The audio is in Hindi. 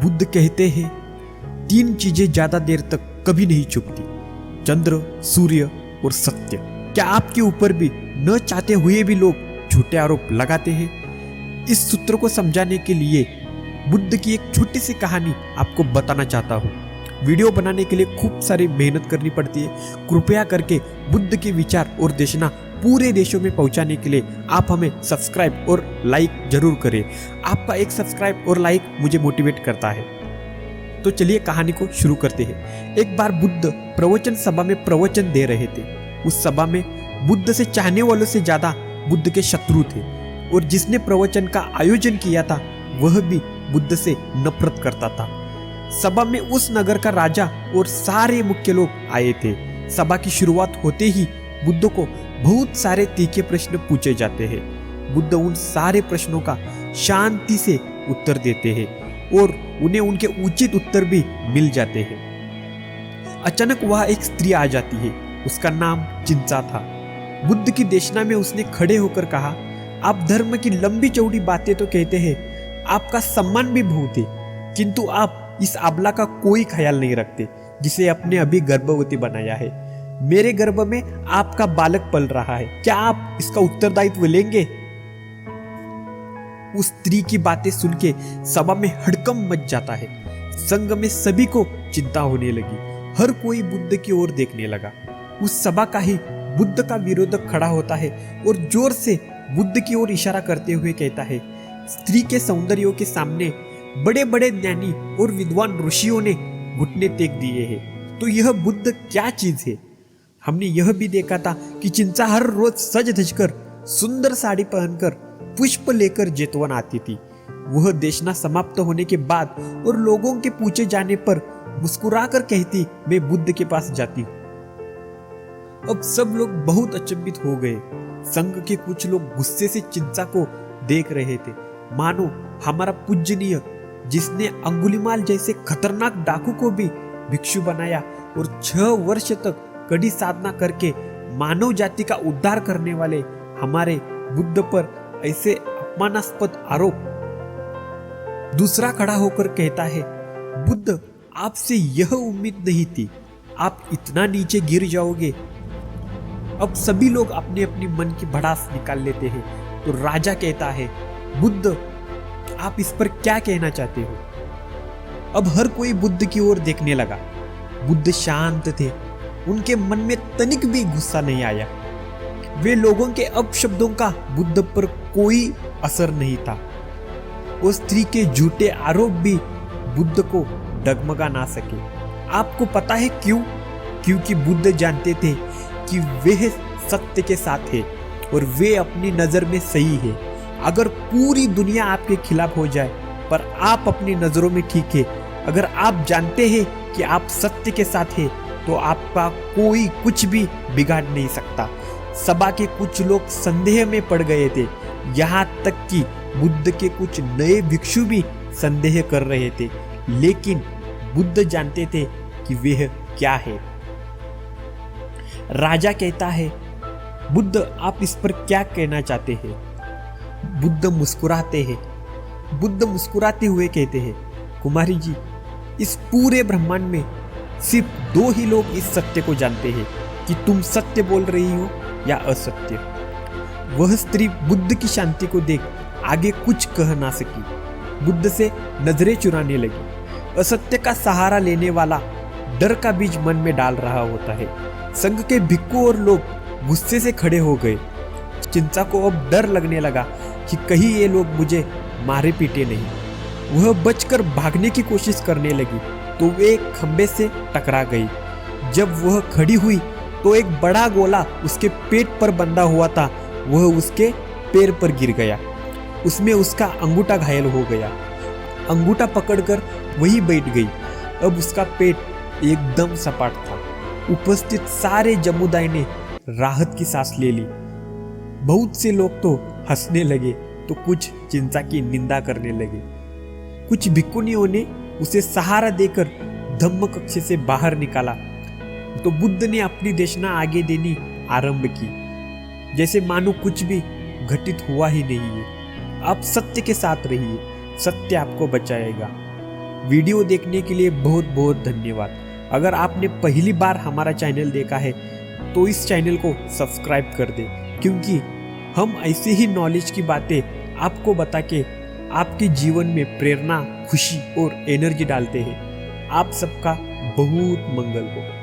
बुद्ध कहते हैं, तीन चीजें ज्यादा देर तक कभी नहीं चुकती, चंद्र, सूर्य और सत्य। क्या आपके ऊपर भी न चाहते हुए भी लोग झूठे आरोप लगाते हैं? इस सूत्र को समझाने के लिए बुद्ध की एक छोटी सी कहानी आपको बताना चाहता हूँ। वीडियो बनाने के लिए खूब सारी मेहनत करनी पड़ती है। कृपया करके बुद्ध के विचार और देशना पूरे देशों में पहुंचाने के लिए आप हमें सब्सक्राइब और लाइक जरूर करें। आपका एक सब्सक्राइब और लाइक मुझे मोटिवेट करता है। तो चलिए कहानी को शुरू करते हैं। एक बार बुद्ध प्रवचन सभा में प्रवचन दे रहे थे। उस सभा में बुद्ध से चाहने वालों से ज्यादा बुद्ध के शत्रु थे, और जिसने प्रवचन का आयोजन किया था वह भी बुद्ध से नफरत करता था। सभा में उस नगर का राजा और सारे मुख्य लोग आए थे। सभा की शुरुआत होते ही बुद्ध को बहुत सारे तीखे प्रश्न पूछे जाते हैं। बुद्ध उन सारे प्रश्नों का शांति से उत्तर देते हैं और उन्हें उनके उचित उत्तर भी मिल जाते हैं। अचानक वह एक स्त्री आ जाती है। उसका नाम चिंचा था। बुद्ध की देशना में उसने खड़े होकर कहा, आप धर्म की लंबी चौड़ी बातें तो कहते हैं, आपका सम्मान भी बहुत है, किंतु आप इस अबला का कोई ख्याल नहीं रखते जिसे अपने अभी गर्भवती बनाया है। मेरे गर्भ में आपका बालक पल रहा है, क्या आप इसका उत्तरदायित्व लेंगे? उस स्त्री की बातें सुन के सभा में हड़कंप मच जाता है। संघ में सभी को चिंता होने लगी। हर कोई बुद्ध की ओर देखने लगा। उस सभा का ही बुद्ध का विरोधक खड़ा होता है और जोर से बुद्ध की ओर इशारा करते हुए कहता है, स्त्री के सौंदर्यों के सामने बड़े बड़े ज्ञानी और विद्वान ऋषियों ने घुटने टेक दिए हैं, तो यह बुद्ध क्या चीज है? हमने यह भी देखा था कि चिंचा हर रोज सज धजकर सुंदर साड़ी पहनकर पुष्प लेकर जेतवन आती थी। वह देशना समाप्त होने के बाद और लोगों के पूछे जाने पर मुस्कुराकर कहती, मैं बुद्ध के पास जाती हूँ। अब सब लोग बहुत अचंभित हो गए। संघ के कुछ लोग गुस्से से चिंचा को देख रहे थे, मानो हमारा पूजनीय जिसने अंगुलीमाल जैसे खतरनाक डाकू को भी भिक्षु बनाया और 6 वर्ष तक कड़ी साधना करके मानव जाति का उद्धार करने वाले हमारे बुद्ध पर ऐसे अपमानास्पद आरोप। दूसरा खड़ा होकर कहता है, बुद्ध आपसे यह उम्मीद नहीं थी, आप इतना नीचे गिर जाओगे। अब सभी लोग अपने अपनी मन की भड़ास निकाल लेते हैं। तो राजा कहता है, बुद्ध आप इस पर क्या कहना चाहते हो? अब हर कोई बुद्ध की ओर देखने लगा। बुद्ध शांत थे, उनके मन में तनिक भी गुस्सा नहीं आया। वे लोगों के अपशब्दों का बुद्ध पर कोई असर नहीं था। उस स्त्री के झूठे आरोप भी बुद्ध को डगमगा ना सके। आपको पता है क्यों? क्योंकि बुद्ध जानते थे कि वे सत्य के साथ है और वे अपनी नजर में सही है। अगर पूरी दुनिया आपके खिलाफ हो जाए पर आप अपनी नजरों में ठीक है, अगर आप जानते हैं कि आप सत्य के साथ है, तो आपका कोई कुछ भी बिगाड़ नहीं सकता। सभा के कुछ लोग संदेह में पड़ गए थे, यहाँ तक कि बुद्ध के कुछ नए भिक्षु भी संदेह कर रहे थे, लेकिन बुद्ध जानते थे कि वह क्या है। राजा कहता है, बुद्ध आप इस पर क्या कहना चाहते हैं? बुद्ध मुस्कुराते हैं। बुद्ध मुस्कुराते हुए कहते हैं, कुमारी जी, इस पूरे ब्रह्मांड में सिर्फ 2 ही लोग इस सत्य को जानते हैं कि तुम सत्य बोल रही हो या असत्य। वह स्त्री बुद्ध की शांति को देख आगे कुछ कह ना सकी। बुद्ध से नजरें चुराने लगी। असत्य का सहारा लेने वाला डर का बीज मन में डाल रहा होता है। संघ के भिक्खु और लोग गुस्से से खड़े हो गए। चिंचा को अब डर लगने लगा कि कहीं ये लोग मुझे मारे पीटे नहीं। वह बचकर भागने की कोशिश करने लगी तो वे एक खंबे से टकरा गई। जब वह खड़ी हुई तो एक बड़ा गोला उसके पेट पर बंधा हुआ था, वह उसके पैर पर गिर गया। उसमें उसका अंगूठा घायल हो गया। अंगूठा पकड़कर वही बैठ गई। अब उसका पेट एकदम सपाट था। उपस्थित सारे समुदाय ने राहत की सांस ले ली। बहुत से लोग तो हंसने लगे तो कुछ चिंचा की निंदा करने लगे। कुछ भिक्खुनियों ने उसे सहारा देकर धम्म कक्ष से बाहर निकाला तो बुद्ध ने अपनी देशना आगे देनी आरंभ की, जैसे मानो कुछ भी घटित हुआ ही नहीं है। आप सत्य के साथ रहिए, सत्य आपको बचाएगा। वीडियो देखने के लिए बहुत बहुत धन्यवाद। अगर आपने पहली बार हमारा चैनल देखा है तो इस चैनल को सब्सक्राइब कर दे, क्योंकि हम ऐसे ही नॉलेज की बातें आपको बता के आपके जीवन में प्रेरणा, खुशी और एनर्जी डालते हैं। आप सबका बहुत मंगल हो।